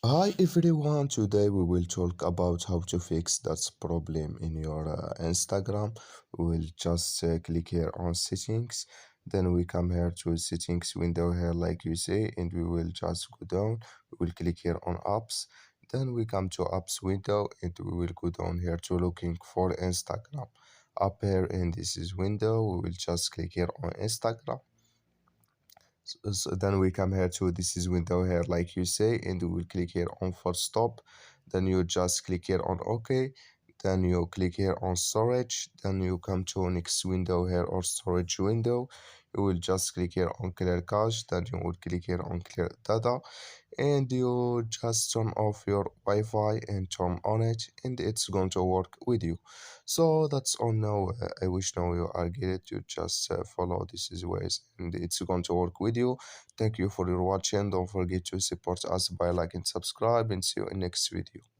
Hi everyone, today we will talk about how to fix that problem in your Instagram. We'll just click here on settings, then we come here to settings window here like you say, and we will just go down. We will click here on apps, then we come to apps window and we will go down here to looking for Instagram. Up here in this is window, we will just click here on Instagram. So then we come here to this is window here like you say, and we will click here on for stop. Then you just click here on OK, then you click here on storage, then you come to next window here or storage window. You will just click here on clear cache, then you will click here on clear data, and you just turn off your Wi-Fi and turn on it, and it's going to work with you. So that's all now. I wish now you are get it. You just follow these ways, and it's going to work with you. Thank you for your watching. Don't forget to support us by like and subscribe, and see you in next video.